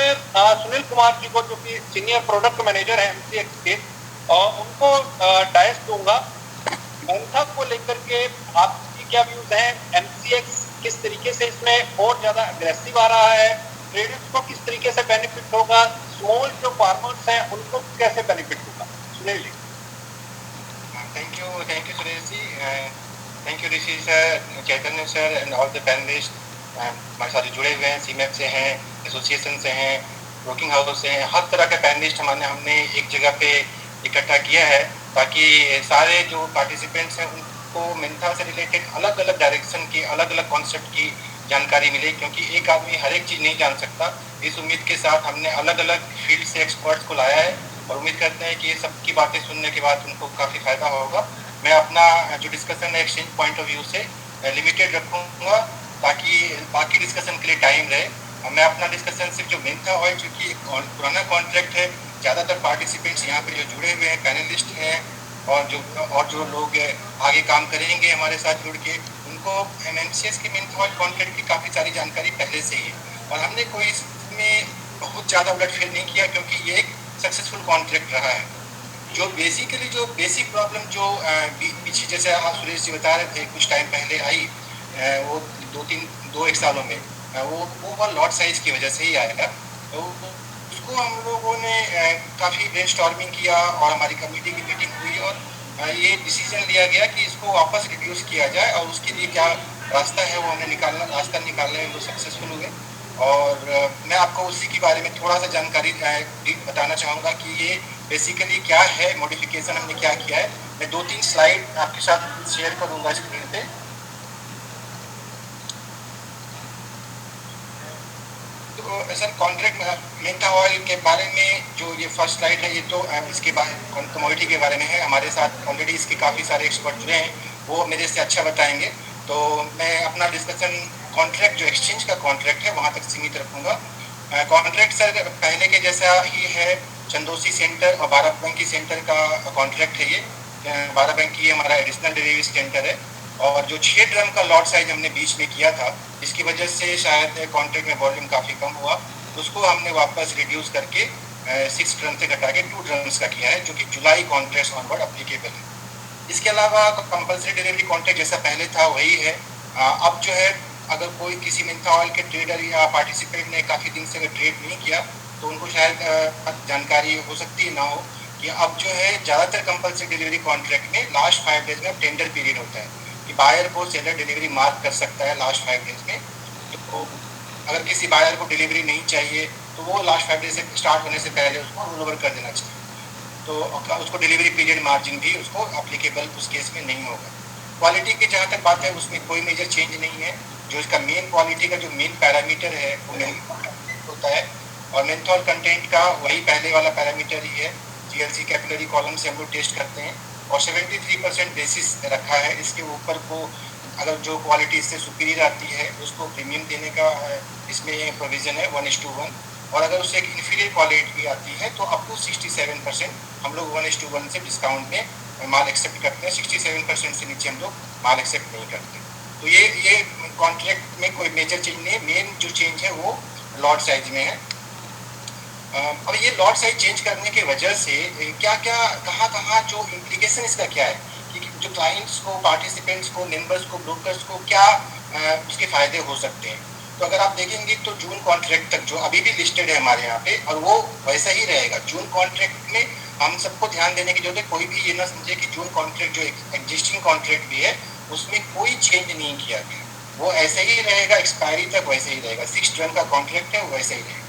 मैं सुनील कुमार जी को, जो कि सीनियर प्रोडक्ट मैनेजर है एमसीएक्स के, उनको डायस दूंगा। मेंथा को लेकर के आपकी क्या व्यूज हैं? एमसीएक्स किस तरीके से इसमें और ज्यादा अग्रेसिव आ रहा है? ट्रेडर्स को किस तरीके से बेनिफिट होगा? स्मॉल जो फार्मर्स हैं उनको कैसे बेनिफिट होगा? Sunil ji. Thank you Suresh ji, thank you Rishi sir, Chaitanya sir and all the panelist हमारे साथ जुड़े हुए हैं, सीमेप से हैं, एसोसिएशन से हैं, ब्रोकिंग हाउस से हैं, हर तरह के पैनलिस्ट हमने एक जगह पे इकट्ठा किया है ताकि सारे जो पार्टिसिपेंट्स हैं उनको मेंथा से रिलेटेड अलग अलग डायरेक्शन की, अलग अलग कॉन्सेप्ट की जानकारी मिले, क्योंकि एक आदमी हर एक चीज़ नहीं जान सकता। इस उम्मीद के साथ हमने अलग अलग फील्ड से एक्सपर्ट्स को लाया है और उम्मीद करते हैं कि ये सबकी बातें सुनने के बाद उनको काफ़ी फायदा होगा। मैं अपना जो डिस्कशन है एक्सचेंज पॉइंट ऑफ व्यू से लिमिटेड रखूँगा ताकि बाकी डिस्कशन के लिए टाइम रहे। मैं अपना डिस्कशन सिर्फ जो मेंथा ऑयल, चूँकि एक पुराना कॉन्ट्रैक्ट है, ज़्यादातर पार्टिसिपेंट्स यहाँ पे जो जुड़े हुए हैं पैनलिस्ट हैं और जो लोग आगे काम करेंगे हमारे साथ जुड़ के, उनको एमसीएक्स की मेंथा ऑयल कॉन्ट्रैक्ट की काफ़ी सारी जानकारी पहले से ही है और हमने कोई इसमें बहुत ज़्यादा उलटफेर नहीं किया क्योंकि ये एक सक्सेसफुल कॉन्ट्रैक्ट रहा है। जो बेसिकली जो बेसिक प्रॉब्लम जो पीछे जैसे आप सुरेश जी बता रहे थे कुछ टाइम पहले आई, वो दो एक सालों में वो लॉट साइज की वजह से ही आएगा। तो उसको हम लोगों ने काफ़ी ब्रेनस्टॉर्मिंग किया और हमारी कमेटी की मीटिंग हुई और ये डिसीजन लिया गया कि इसको वापस रिड्यूस किया जाए और उसके लिए क्या रास्ता है वो हमने रास्ता निकालने में वो सक्सेसफुल हुए। और मैं आपको उसी के बारे में थोड़ा सा जानकारी बताना चाहूँगा कि ये बेसिकली क्या है, मॉडिफिकेशन हमने क्या किया है। मैं 2-3 स्लाइड आपके साथ शेयर करूँगा स्क्रीन पे। तो सर कॉन्ट्रैक्ट मेंथा ऑयल के बारे में जो ये फर्स्ट स्लाइड है, ये तो इसके कमोडिटी के बारे में है। हमारे साथ ऑलरेडी इसके काफ़ी सारे एक्सपर्ट जुड़े हैं, वो मेरे से अच्छा बताएंगे। तो मैं अपना डिस्कशन कॉन्ट्रैक्ट जो एक्सचेंज का कॉन्ट्रैक्ट है वहाँ तक सीमित रखूँगा। कॉन्ट्रैक्ट सर पहले के जैसा ही है, चंदोसी सेंटर और बाराबंकी सेंटर का कॉन्ट्रैक्ट है ये। बाराबंकी हमारा एडिशनल डिलीवरी सेंटर है और जो 6 ड्रम का लॉट साइज हमने बीच में किया था, इसकी वजह से शायद कॉन्ट्रैक्ट में वॉल्यूम काफ़ी कम हुआ, उसको हमने वापस रिड्यूस करके 6 ड्रम से घटा के 2 ड्रम्स का किया है, जो कि जुलाई कॉन्ट्रैक्ट ऑनवर्ड अप्लीकेबल है। इसके अलावा कंपल्सरी डिलीवरी कॉन्ट्रैक्ट जैसा पहले था वही है। अब जो है अगर कोई किसी मेंथा ऑयल के ट्रेडर या पार्टिसिपेंट ने काफ़ी दिन से अगर ट्रेड नहीं किया तो उनको शायद जानकारी हो सकती ना हो कि अब जो है ज़्यादातर कंपल्सरी डिलीवरी कॉन्ट्रैक्ट में लास्ट 5 डेज में टेंडर पीरियड होता है कि बायर को सेलर डिलीवरी मार्क कर सकता है लास्ट 5 डेज में। तो अगर किसी बायर को डिलीवरी नहीं चाहिए तो वो लास्ट 5 डेज से स्टार्ट होने से पहले उसको रोल ओवर कर देना चाहिए, तो उसको डिलीवरी पीरियड मार्जिन भी उसको अप्लीकेबल उस केस में नहीं होगा। क्वालिटी की जहाँ तक बात है उसमें कोई मेजर चेंज नहीं है। जो इसका मेन क्वालिटी का जो मेन पैरामीटर है वो मेन होता है और मेंथॉल कंटेंट का वही पहले वाला पैरामीटर ही है। जीएलसी कैपिलरी कॉलम से हम लोग टेस्ट करते हैं और 73% बेसिस रखा है। इसके ऊपर को अगर जो क्वालिटी इससे सुपीरियर आती है उसको प्रीमियम देने का इसमें प्रोविज़न है 1:1, और अगर उससे एक इन्फीरियर क्वालिटी आती है तो अप टू 67% हम लोग 1:1 से डिस्काउंट में माल एक्सेप्ट करते हैं। 67% से नीचे हम लोग माल एक्सेप्ट नहीं करते। तो ये कॉन्ट्रैक्ट में कोई मेजर चेंज नहीं है। मेन जो चेंज है वो लॉट साइज में है। अब ये लॉट साइज चेंज करने की वजह से क्या क्या कहाँ जो इम्प्लीकेशन इसका क्या है कि जो क्लाइंट्स को, पार्टिसिपेंट्स को, मेंबर्स को, ब्रोकर्स को क्या उसके फ़ायदे हो सकते हैं। तो अगर आप देखेंगे तो जून कॉन्ट्रैक्ट तक जो अभी भी लिस्टेड है हमारे यहाँ पे और वो वैसा ही रहेगा। जून कॉन्ट्रैक्ट में हम सबको ध्यान देने की जरूरत है, कोई भी ये ना समझे कि जून कॉन्ट्रैक्ट जो एग्जिस्टिंग कॉन्ट्रैक्ट भी है उसमें कोई चेंज नहीं किया गया, वो ऐसे ही रहेगा, एक्सपायरी तक वैसे ही रहेगा। 6 ड्रम का कॉन्ट्रैक्ट है वो वैसे ही रहेगा।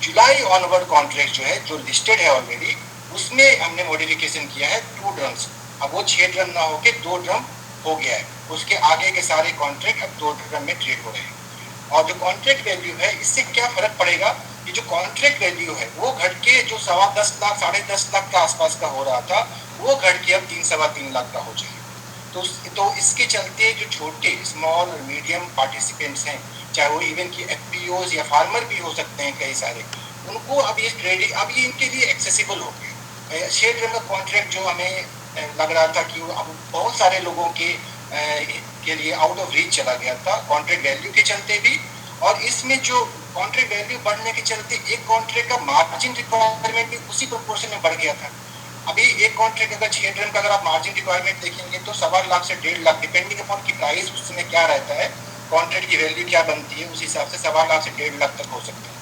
जुलाई ऑनवर्ड कॉन्ट्रैक्ट जो है जो लिस्टेड है ऑलरेडी, उसमें हमने मॉडिफिकेशन किया है 2 ड्रम्स। अब वो 6 ड्रम ना होके 2 ड्रम हो गया है। उसके आगे के सारे कॉन्ट्रैक्ट अब 2 ड्रम में ट्रेड हो रहे हैं। और जो कॉन्ट्रैक्ट वैल्यू है इससे क्या फर्क पड़ेगा कि जो कॉन्ट्रैक्ट वैल्यू है वो घट के जो 10.25 लाख 10.5 लाख के आसपास का हो रहा था वो घट के अब 3-3.25 लाख का हो जाएगा। तो इसके चलते जो छोटे स्मॉल और मीडियम पार्टिसिपेंट्स हैं, चाहे वो इवन की एफपीओज या फार्मर भी हो सकते हैं कई सारे, उनको अब ये ट्रेडिंग अब ये इनके लिए एक्सेसिबल हो गया। 6 ड्रम का कॉन्ट्रैक्ट जो हमें लग रहा था कि वो अब बहुत सारे लोगों के लिए आउट ऑफ रीच चला गया था, कॉन्ट्रैक्ट वैल्यू के चलते भी और इसमें जो कॉन्ट्रैक्ट वैल्यू बढ़ने के चलते एक कॉन्ट्रैक्ट का मार्जिन रिक्वायरमेंट भी उसी प्रोपोर्शन में बढ़ गया था। अभी एक कॉन्ट्रैक्ट अगर 6 ड्रम का अगर आप मार्जिन रिक्वायरमेंट देखेंगे तो 1.25 लाख से 1.5 लाख डिपेंडिंग अपॉन की प्राइस उस समय क्या रहता है, कॉन्ट्रैक्ट की वैल्यू क्या बनती है, उस हिसाब से 1.25 लाख से 1.5 लाख तक हो सकता है।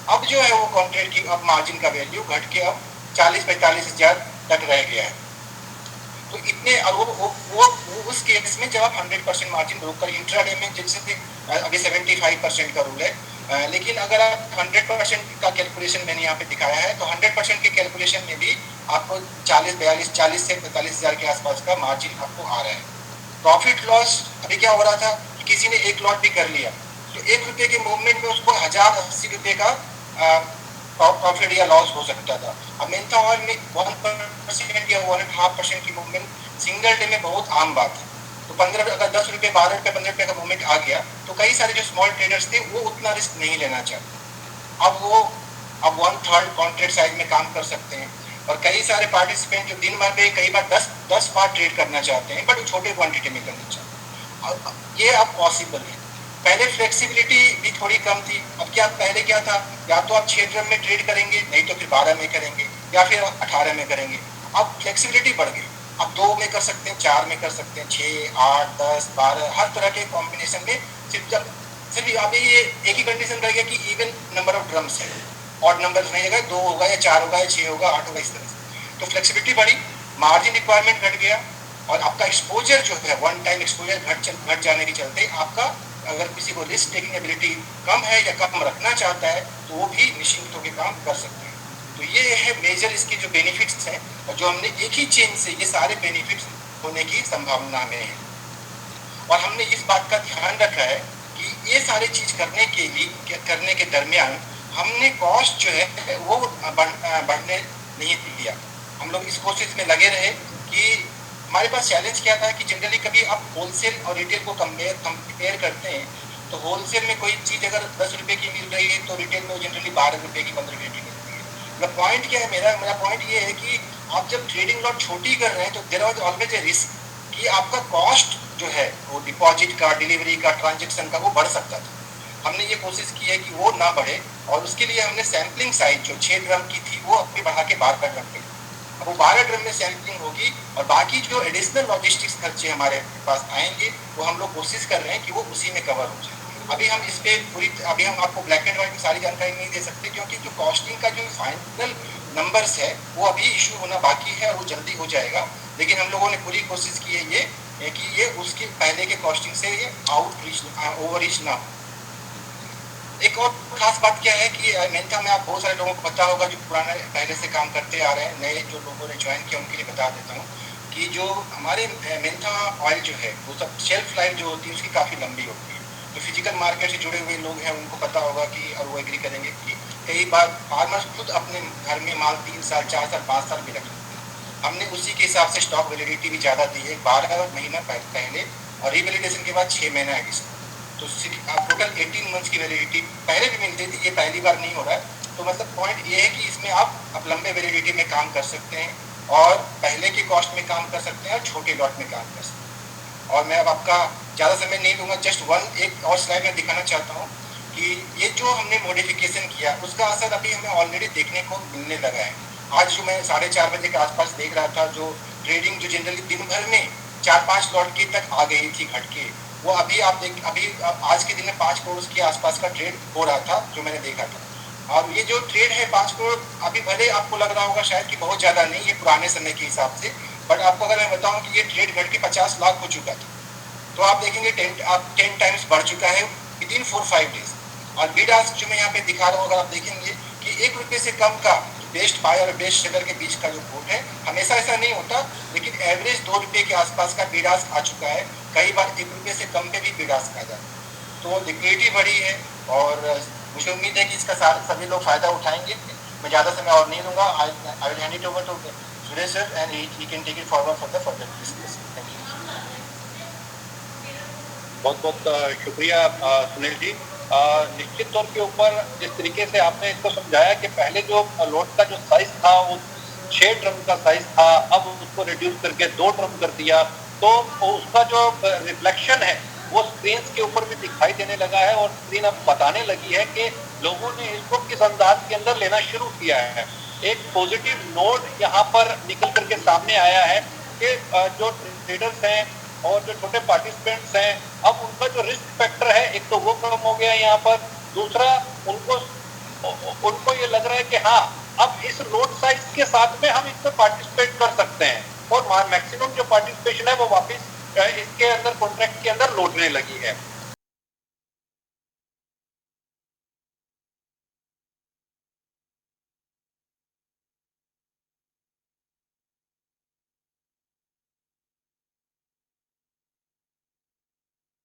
अब जो है वो कॉन्ट्रैक्ट की अब मार्जिन का वैल्यू घट के अब 40-45 हज़ार तक रह गया है। तो इतने और वो उस केस में जब आप 100% मार्जिन ब्रोकर इंट्राडे में जैसे अभी 75% का रूल है, लेकिन अगर आप 100% का कैलकुलेशन मैंने यहाँ पे दिखाया है तो 100% के कैलकुलेशन में भी आपको 40 से 45 हज़ार के आसपास का मार्जिन आपको आ रहा है। प्रॉफिट लॉस अभी क्या हो रहा था कि किसी ने एक लॉट भी कर लिया तो ₹1 के मूवमेंट में उसको ₹1080 का प्रॉफिट या लॉस हो सकता था। अब मेंथा ऑयल में 1% या 1.5% की मूवमेंट सिंगल डे में बहुत आम बात है। तो 15 अगर ₹10 ₹12 ₹15 का मूवमेंट आ गया तो कई सारे जो स्मॉल ट्रेडर्स थे वो उतना रिस्क नहीं लेना चाहते। अब वो 1/3 कॉन्ट्रैक्ट साइज में काम कर सकते हैं और कई सारे पार्टिसिपेंट जो दिन भर में कई बार 10 बार ट्रेड करना चाहते हैं बट छोटे क्वांटिटी में करना चाहते हैं। ये अब पॉसिबल है। पहले फ्लेक्सिबिलिटी भी थोड़ी कम थी। अब क्या पहले क्या था, या तो आप 6 ड्रम में ट्रेड करेंगे, नहीं तो फिर 12 में करेंगे या फिर 18 में करेंगे। अब फ्लेक्सिबिलिटी बढ़ गई, आप 2 में कर सकते हैं, 4 में कर सकते हैं, 6, 8, 10, 12 हर तरह के कॉम्बिनेशन में। सिर्फ अभी ये एक ही कंडीशन रह गया कि इवन नंबर ऑफ ड्रम्स है, ऑड नंबर नहीं होगा, 2 होगा या 4 होगा या 6 होगा, 8 होगा, इस तरह से। तो फ्लेक्सिबिलिटी बढ़ी, मार्जिन रिक्वायरमेंट घट गया और आपका एक्सपोजर जो है वन टाइम एक्सपोजर घट जाने के चलते आपका अगर किसी को रिस्क टेकिंग एबिलिटी कम है या कम रखना चाहता है तो वो भी निश्चिंत होकर काम कर सकते हैं। तो ये है मेजर इसके जो बेनिफिट्स हैं और जो हमने एक ही चेन से ये सारे बेनिफिट्स होने की संभावना में है। और हमने इस बात का ध्यान रखा है कि ये सारी चीज करने के दरमियान हमने कॉस्ट जो है वो बढ़ने नहीं दिया। हम लोग इस कोशिश में लगे रहे कि हमारे पास चैलेंज क्या था कि जनरली कभी आप होलसेल और रिटेल को कंपेयर करते हैं तो होलसेल में कोई चीज़ अगर ₹10 की मिल रही है तो रिटेल में जनरली ₹12 की 15 की मिलती है। मतलब पॉइंट क्या है, मेरा पॉइंट ये है कि आप जब ट्रेडिंग लॉट छोटी कर रहे हैं तो there was always a risk कि आपका कॉस्ट जो है वो डिपॉजिट का, डिलीवरी का, ट्रांजेक्शन का वो बढ़ सकता था। हमने ये कोशिश की है कि वो ना बढ़े और उसके लिए हमने सैम्पलिंग साइज जो 6 ड्रम की थी वो अपनी बढ़ा के 12 ड्रम पे, अब वो 12 ड्रम में सैम्पलिंग होगी और बाकी जो एडिशनल लॉजिस्टिक्स खर्चे हमारे पास आएंगे वो हम लोग कोशिश कर रहे हैं कि वो उसी में कवर हो जाए। अभी हम इस पे अभी हम आपको ब्लैक एंड व्हाइट में सारी जानकारी नहीं दे सकते क्योंकि जो कॉस्टिंग का जो फाइनल नंबर्स है वो अभी इशू होना बाकी है और वो जल्दी हो जाएगा। लेकिन हम लोगों ने पूरी कोशिश की है ये कि ये उसके पहले के कॉस्टिंग से ये ओवर रीच ना हो। एक और खास बात क्या है कि मेंथा में आप बहुत सारे लोगों को पता होगा जो पुराने पहले से काम करते आ रहे हैं, नए जो लोगों ने ज्वाइन किया उनके लिए बता देता हूँ कि जो हमारे मेंथा ऑयल जो है वो सब शेल्फ लाइफ जो होती है उसकी काफ़ी लंबी होती है। तो फिजिकल मार्केट से जुड़े हुए लोग हैं उनको पता होगा कि और वो एग्री करेंगे कि कई बार फार्मर्स खुद अपने घर में माल 3 साल 4 साल 5 साल भी रख लेते हैं। हमने उसी के हिसाब से स्टॉक वैलिडिटी भी ज़्यादा दी है, 12 महीना पहले और रिवैलिडेशन के बाद 6 महीना एडिशनल। तो टोटल 18 मंथ्स की वैलिडिटी पहले भी मिलती थी, ये पहली बार नहीं हो रहा है। तो मतलब पॉइंट ये है कि इसमें आप लंबे वैलिडिटी में काम कर सकते हैं और पहले के कॉस्ट में काम कर सकते हैं और छोटे लॉट में काम कर सकते हैं। और मैं अब आपका ज़्यादा समय नहीं लूँगा, जस्ट एक और स्लाइड में दिखाना चाहता हूँ कि ये जो हमने मॉडिफिकेशन किया उसका असर अभी हमें ऑलरेडी देखने को मिलने लगा है। आज जो मैं 4:30 बजे के आसपास देख रहा था, जो ट्रेडिंग जो जनरली दिन भर में 4-5 लॉट की तक आ गई थी घट के, वो अभी आज के दिन में 5 करोड़ के आसपास का ट्रेड हो रहा था जो मैंने देखा था। और ये जो ट्रेड है 5 करोड़ अभी भले आपको लग रहा होगा शायद कि बहुत ज़्यादा नहीं है पुराने समय के हिसाब से, बट आपको अगर मैं बताऊं कि ये ट्रेड घट के 50 लाख हो चुका था तो आप देखेंगे 10 टाइम्स बढ़ चुका है विदिन 4-5 डेज। और बिड आस्क जो मैं यहाँ पे दिखा रहा हूँ, अगर आप देखेंगे कि ₹1 से कम का बेस्ट बायर और बेस्ट सेलर के बीच का जो कोट है, हमेशा ऐसा नहीं होता, लेकिन एवरेज ₹2 के आसपास का बिड आस्क आ चुका है। कई बार ₹1 से कम पे भी बिड आस्क आ जाता है। तो लिक्विडिटी बढ़ी है और मुझे उम्मीद है कि इसका सभी लोग फायदा उठाएंगे। मैं ज़्यादा समय और नहीं लूँगा। I will hand it over to Suresh sir and he can take it forward for the further discussion. Thank you. बहुत बहुत शुक्रिया सुनील जी। निश्चित तौर के ऊपर जिस तरीके से आपने इसको समझाया कि पहले जो लोट का जो साइज था वो 6 ड्रम का साइज था, अब उसको रिड्यूस करके 2 ड्रम कर दिया, तो उसका जो रिफ्लेक्शन है वो स्क्रीन के ऊपर भी दिखाई देने लगा है और स्क्रीन अब बताने लगी है कि लोगों ने इसको किस अंदाज के अंदर लेना शुरू किया है। एक पॉजिटिव नोट यहाँ पर निकल करके सामने आया है कि जो ट्रेडर्स हैं और जो छोटे पार्टिसिपेंट्स हैं, अब उनका जो रिस्क फैक्टर है एक तो वो कम हो गया है यहाँ पर, दूसरा उनको ये लग रहा है कि हाँ अब इस नोट साइज के साथ में हम इसमें पार्टिसिपेट कर सकते हैं और मैक्सिमम जो पार्टिसिपेशन है वो वापस इसके अंदर कॉन्ट्रैक्ट के अंदर लौटने लगी है।